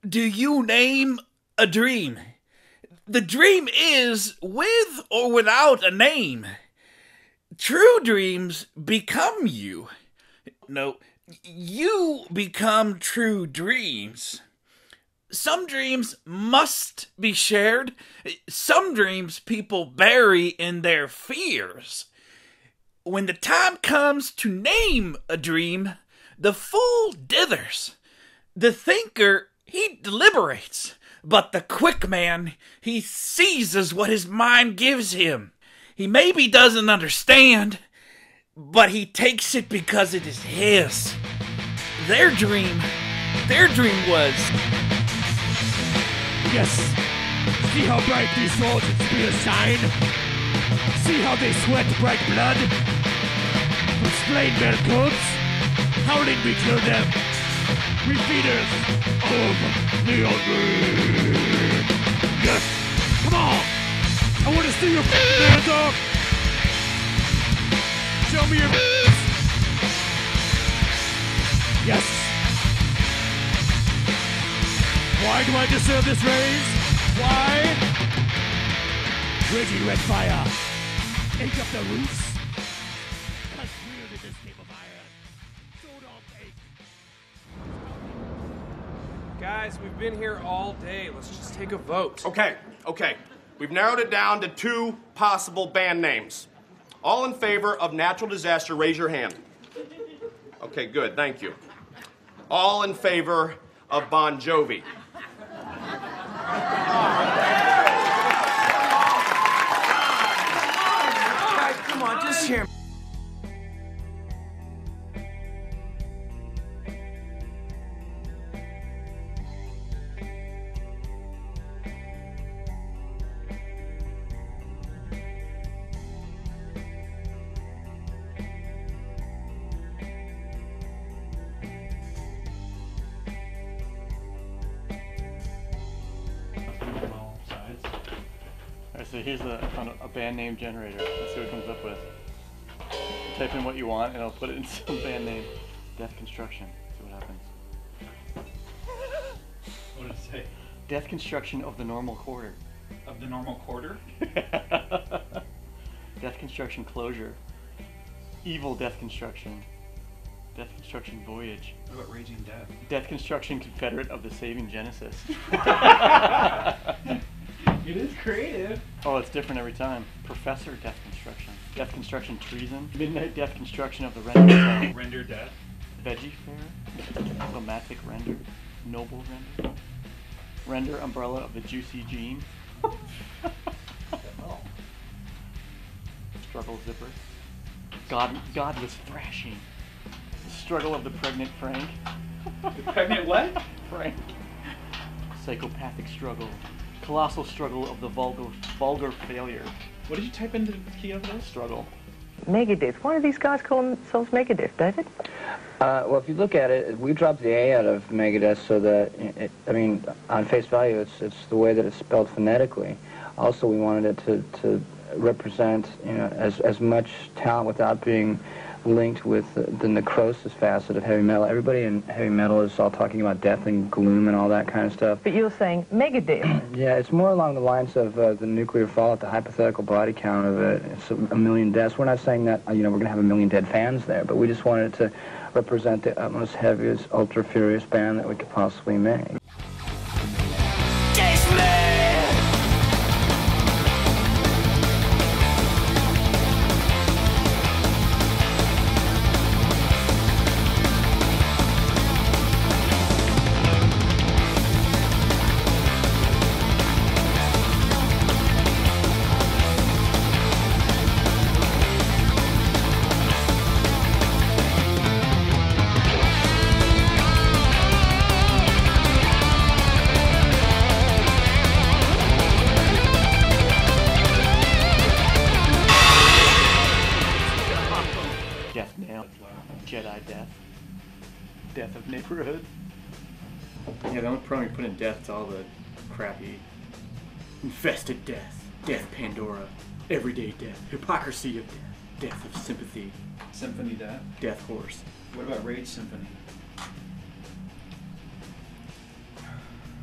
Do you name a dream? The dream is with or without a name. True dreams become you. No, you become true dreams. Some dreams must be shared. Some dreams people bury in their fears. When the time comes to name a dream, the fool dithers. The thinker, he deliberates. But the quick man, he seizes what his mind gives him. He maybe doesn't understand, but he takes it because it is his. Their dream was... Yes. See how bright these swords and spears shine? See how they sweat bright blood? From slain men coats? Howling we kill them. We feeders of the hungry. Yes. Come on. I want to see your hands up. Show me your Yes. Why do I deserve this raise? Why? Raging red fire. Ache up the roofs. Cause we're in this game of iron. So don't ache. Guys, we've been here all day. Let's just take a vote. Okay. We've narrowed it down to 2 possible band names. All in favor of natural disaster, raise your hand. Okay, good, thank you. All in favor of Bon Jovi. Guys, come on, just hear me. So here's a band name generator. Let's see what it comes up with. Type in what you want and I'll put it in some band name. Death Construction. See what happens. What did it say? Death Construction of the Normal Quarter. Of the normal quarter? Death Construction Closure. Evil Death Construction. Death Construction Voyage. What about Raging Death? Death Construction Confederate of the Saving Genesis. It is creative. Oh, it's different every time. Professor Death Construction. Death Construction Treason. Midnight Death Construction of the Render. Render Death. Veggie Fair. Diplomatic Render. Noble Render. Render Umbrella of the Juicy Gene. Struggle Zipper. Godless Thrashing. The Struggle of the Pregnant Frank. The pregnant what? Frank. Psychopathic Struggle. Colossal Struggle of the Vulgar Failure. What did you type into the key of this? Struggle. Megadeth. Why do these guys call themselves Megadeth, David? Well, if you look at it, we dropped the A out of Megadeth so that, on face value, it's the way that it's spelled phonetically. Also, we wanted it to represent, as much talent without being linked with the necrosis facet of heavy metal. Everybody in heavy metal is all talking about death and gloom and all that kind of stuff. But you're saying Megadeth. Yeah, it's more along the lines of the nuclear fallout, the hypothetical body count of it. It's a million deaths. We're not saying that, we're going to have a million dead fans there, but we just wanted to represent the utmost heaviest, ultra-furious band that we could possibly make. Jedi Death. Death of Neighborhood. Yeah, the only problem you put in death to all the crappy infested death, death Pandora, everyday death, hypocrisy of death, death of sympathy. Symphony Death. Death Horse. What about Rage Symphony?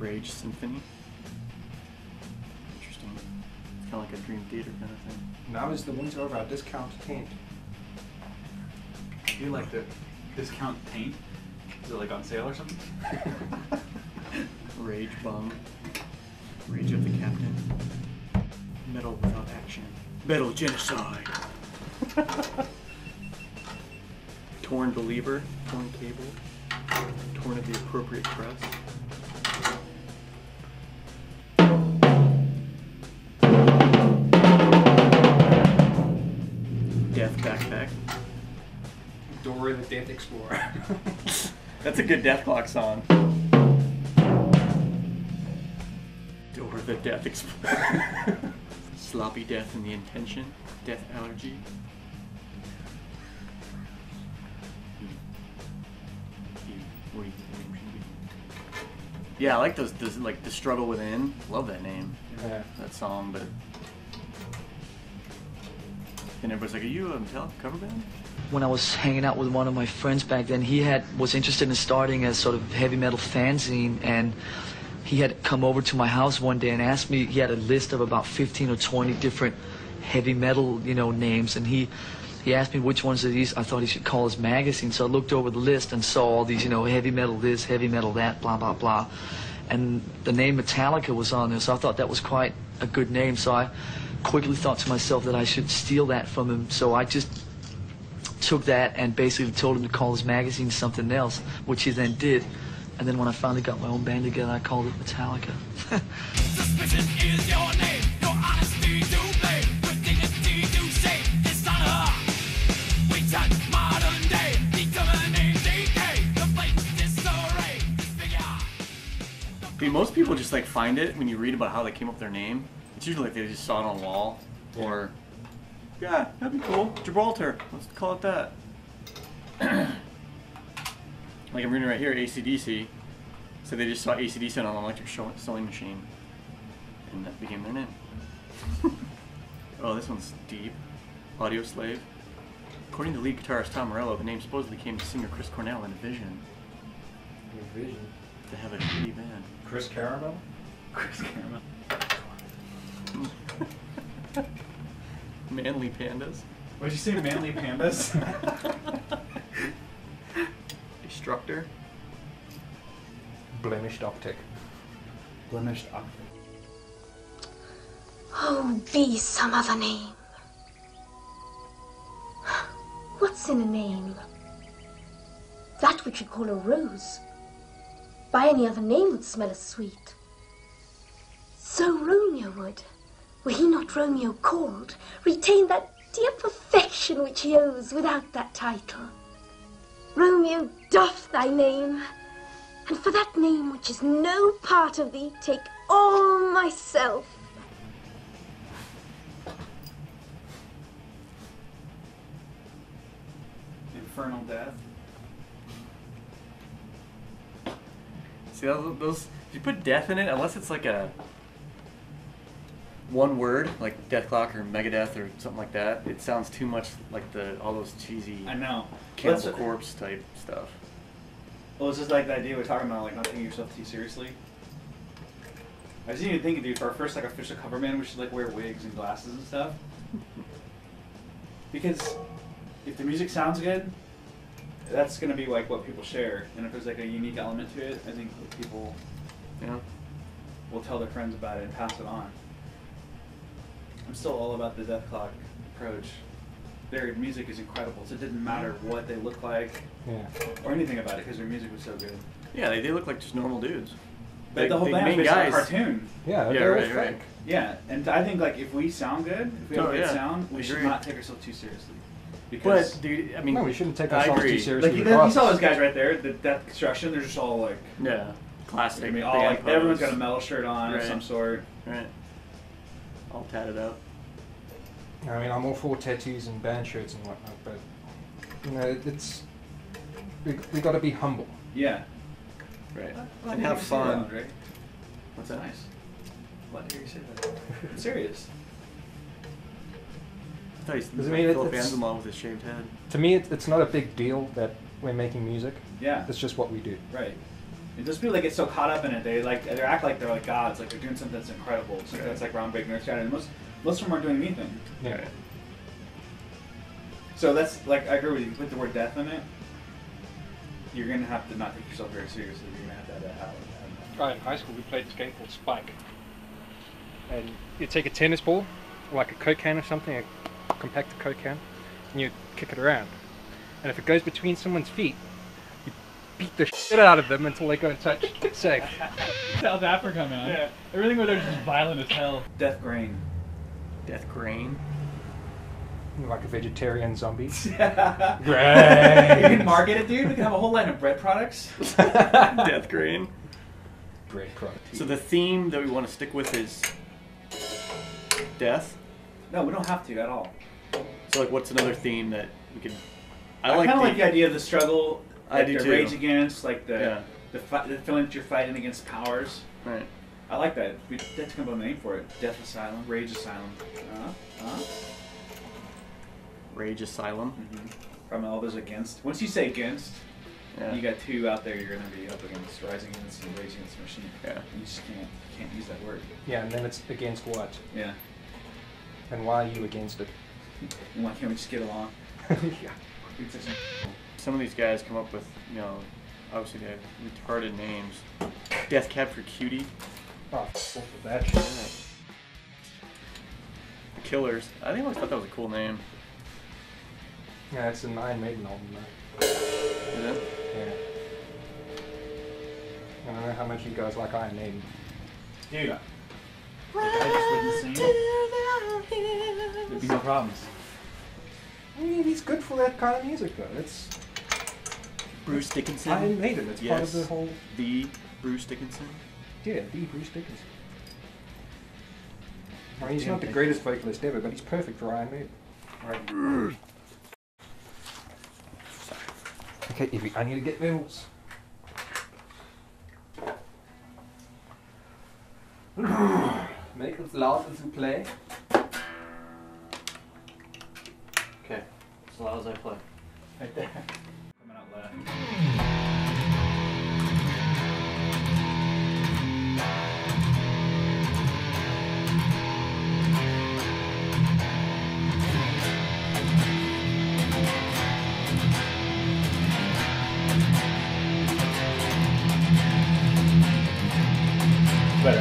Rage Symphony. Interesting. It's kind of like a Dream Theater kind of thing. Now is the winter of our discount taint. Do you like the discount paint? Is it like on sale or something? Rage Bum. Rage of the Captain. Metal without action. Metal genocide. Torn Believer. Torn Cable. Torn at the appropriate press. Death Backpack. Dora the Death Explorer. That's a good Death Clock song. Dora the Death Explorer. Sloppy Death and the Intention. Death Allergy. What do you think the name should be? Yeah, I like those like The Struggle Within. Love that name. Yeah. That song, but then everybody's like, are you a Metallica cover band? When I was hanging out with one of my friends back then, he was interested in starting a sort of heavy metal fanzine, and he had come over to my house one day and asked me. He had a list of about 15 or 20 different heavy metal, names, and he asked me which ones of these I thought he should call his magazine. So I looked over the list and saw all these, heavy metal this, heavy metal that, blah blah blah, and the name Metallica was on there. So I thought that was quite a good name. So I quickly thought to myself that I should steal that from him. So I just took that and basically told him to call his magazine something else, which he then did. And then when I finally got my own band together, I called it Metallica. Suspicion is your name, your honesty to blame, your dignity to save, dishonor. We touch modern day, determining decay, the blatant disarray, disfigure. Dude, most people just like find it when you read about how they came up with their name. It's usually like they just saw it on a wall, or yeah, that'd be cool. Gibraltar, let's call it that. Like I'm reading right here, AC/DC. So they just saw AC/DC on an electric sewing machine, and that became their name. Oh, this one's deep. Audio Slave. According to lead guitarist Tom Morello, the name supposedly came to singer Chris Cornell in Vision. Vision. To have a shitty band. Chris Caramel? Chris Caramel. Manly Pandas. What did you say, Manly Pandas? Destructor. Blemished Optic. Blemished Optic. Oh, be some other name. What's in a name? That which you call a rose. By any other name would smell as sweet. So Romeo would, were he not Romeo called, retain that dear perfection which he owes without that title. Romeo doff thy name, and for that name which is no part of thee, take all myself. Infernal Death. See those if you put death in it, unless it's like a one word, like Death Clock or Megadeth or something like that, it sounds too much like all those cheesy I know. Cannibal Corpse type stuff. Well, it's just like the idea we're talking about, like not taking yourself too seriously. I was even thinking, dude, for our first like official cover band, we should like wear wigs and glasses and stuff. Because if the music sounds good, that's gonna be like what people share, and if there's like a unique element to it, I think people, will tell their friends about it and pass it on. I'm still all about the Death Clock approach. Their music is incredible, so it didn't matter what they look like or anything about it because their music was so good. Yeah, they look like just normal dudes. But the whole band is like a cartoon. Yeah, right. Yeah, and I think like if we sound good, if we have a good sound, we should not take ourselves too seriously. Because, but dude, I mean, no, we shouldn't take ourselves too seriously. Like you saw those guys right there, the Death Construction. They're just all like classic. I mean, all like everyone's got a metal shirt on of some sort. Right. All tatted up. I mean, I'm all for tattoos and band shirts and whatnot, but it's we got to be humble. Yeah. Right. Well, and have fun. Right? What's that? Nice. Glad to hear you say that. I'm serious. I thought he I mean, Philip Anselmo with his shaved head. To me, it's not a big deal that we're making music. Yeah. It's just what we do. Right. And those people that get so caught up in it, they act like they're like gods, like they're doing something that's incredible. So that's like groundbreaking, and most of them aren't doing anything. Yeah. So that's like, I agree with you. You put the word death in it, you're gonna have to not take yourself very seriously. You're gonna have to have that out. In high school, we played this game called Spike, and you take a tennis ball, like a Coke can or something, a compacted Coke can, and you kick it around. And if it goes between someone's feet, you beat the shit out of them until they go and touch. It's safe. South Africa, man. Yeah. Everything over there is just violent as hell. Death grain. Death grain. Like a vegetarian zombie. Great. You can market it, dude. We can have a whole line of bread products. Death grain. Bread product. So the theme that we want to stick with is death? No, we don't have to at all. So like, what's another theme that we could... I kind of like the idea of the struggle, I do the too. rage against, like the feeling that you're fighting against powers. Right. I like that. We have to come up with a name for it. Death Asylum, Rage Asylum. Rage Asylum. Mm-hmm. From all those against. Once you say against, you got two out there you're going to be up against. Rising Against and Rage Against the Machine. Yeah. You just can't use that word. Yeah, and then it's against what? Yeah. And why are you against it? Why can't we just get along? Yeah. Some of these guys come up with, obviously they have retarded names. Death Cab for Cutie. Oh, for that shit. The Killers. I always thought that was a cool name. Yeah, it's an Iron Maiden album, though. Is it? Yeah. I don't know how much you guys like Iron Maiden. Dude. The guy just wouldn't sing. There'd be no problems. I mean, he's good for that kind of music, though. It's Bruce Dickinson. Iron Maiden. It's part of the whole. The Bruce Dickinson. Yeah, the Bruce Dickinson. I mean, he's not the greatest vocalist ever, but he's perfect for Iron Maiden. Right. Okay, Evie, I need to get levels. Make it loud as you play. Okay, as loud as I play. Right there. Coming out loud. Better.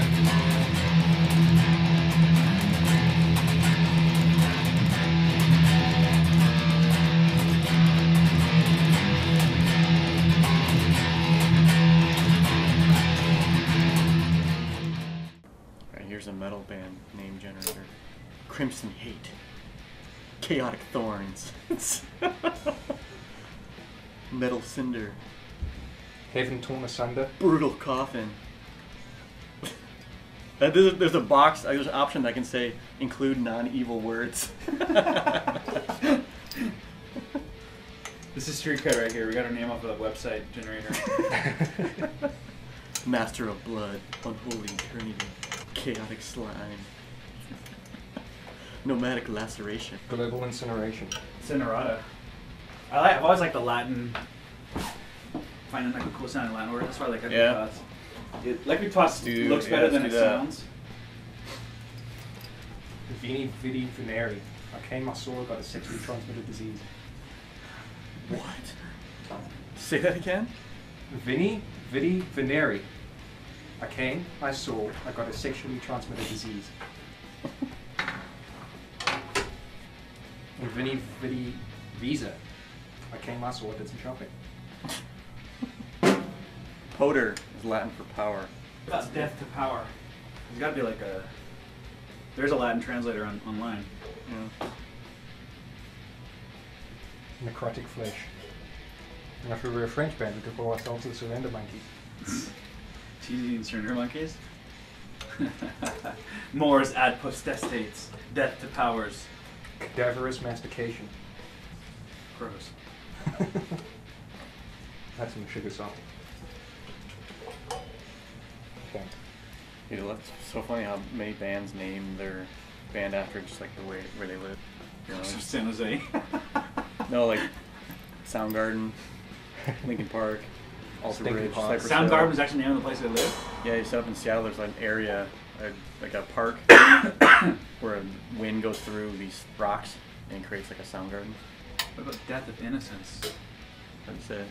Alright, here's a metal band name generator. Crimson Hate. Chaotic Thorns. Metal Cinder. Heaven Torn Asunder. Brutal Coffin. There's a box, there's an option that can say include non-evil words. This is street cred right here. We got our name off of the website generator. Master of Blood, Unholy Eternity, Chaotic Slime, Nomadic Laceration, Global Incineration, Incinerata. I've always liked the Latin. Finding like a cool sounding Latin word. That's why I like Equitas. Equitas looks better than it sounds. Vini Vidi Veneri. I came, I saw, got a sexually transmitted disease. What? Say that again? Vini Vidi Veneri. I came, I saw, I got a sexually transmitted disease. And Vini Vidi Visa. I came, I saw, I did some shopping. Poter is Latin for power. That's death to power. There's got to be like there's a Latin translator online. Yeah. Necrotic flesh. And if we were a French band, we could call ourselves the Surrender Monkeys. Cheesy and Surrender Monkeys? Mors ad potestates. Death to powers. Cadaverous mastication. Gross. That's some sugar salt. Okay. You know, it's so funny how many bands name their band after just like the way where they live. You know, San Jose. No, like Soundgarden, Linkin Park. Alter Stinky Ridge, Paws. Cypress Soundgarden Hill. is actually the name of the place they live? Yeah, you set up in Seattle, there's like an area, like a park, where a wind goes through these rocks and creates like a sound garden. What about Death of Innocence? That's it.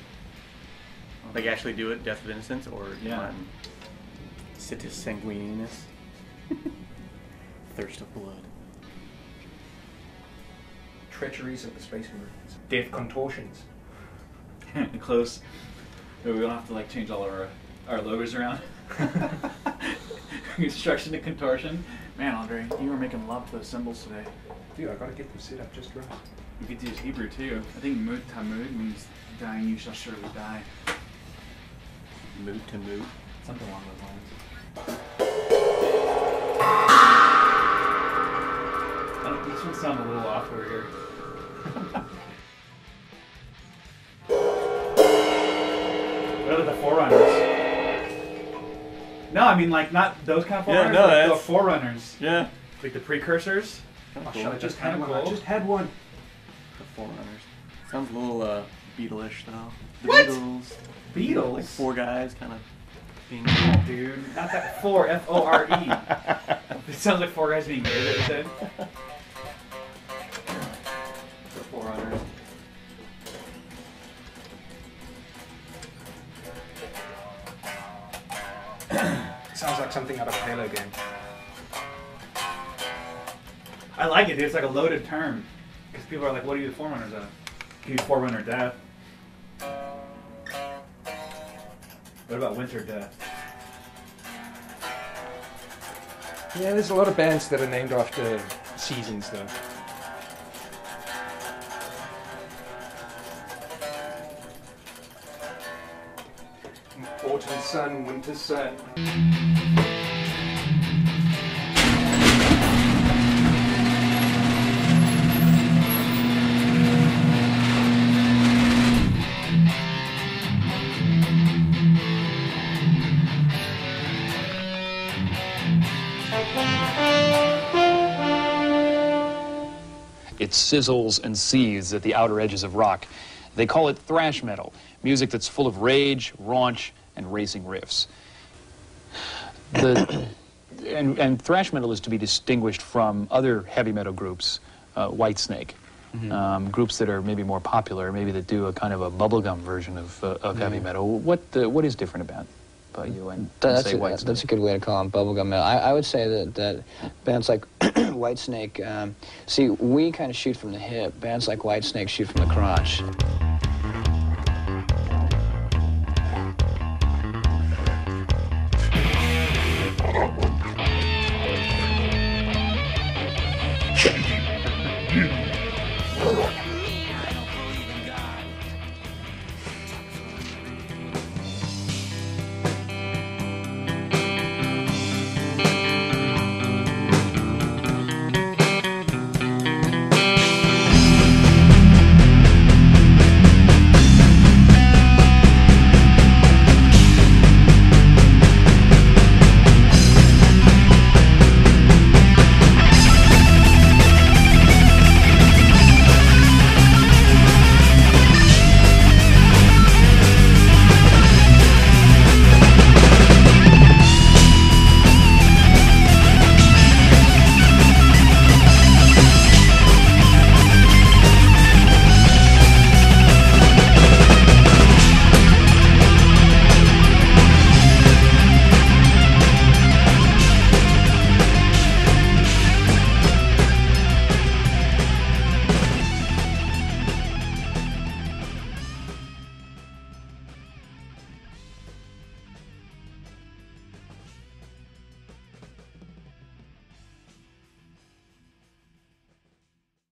Like actually do it, Death of Innocence, or Latin. Situs sanguinis. Thirst of blood. Treacheries of the Space Marines. Death contortions. Close. We don't have to like change all of our logos around. Construction to contortion. Man, Andre, you were making love to those symbols today. Dude, I gotta get them set up just right. You could use Hebrew too. I think Mut Tamud means dying you shall surely die. Moot to moot. Something along those lines. This one sounds a little off over here. What are the Forerunners? No, I mean like not those kind of Forerunners, but the Forerunners. Yeah. Like the precursors. Kinda Cool. cool. I just had one. I just had one. The Forerunners. Sounds a little Beatle-ish though. The What? Beatles. Beatles? Like four guys kind of being... Oh, dude. Not that four, F-O-R-E. It sounds like four guys being gay, that you said. The Forerunners. Sounds like something out of a Halo game. I like it, dude. It's like a loaded term. Because people are like, what are you the Forerunners of? You Forerunner Death. What about Winter Death? Yeah, there's a lot of bands that are named after seasons, though. Autumn sun, winter sun. It sizzles and seethes at the outer edges of rock. They call it thrash metal, music that's full of rage, raunch, and racing riffs. And thrash metal is to be distinguished from other heavy metal groups, Whitesnake, groups that are maybe more popular, maybe that do a kind of a bubblegum version of heavy metal. What is different about you and say Whitesnake? That's a good way to call them bubblegum metal. I would say that bands like Whitesnake, see, we kind of shoot from the hip. Bands like Whitesnake shoot from the crotch.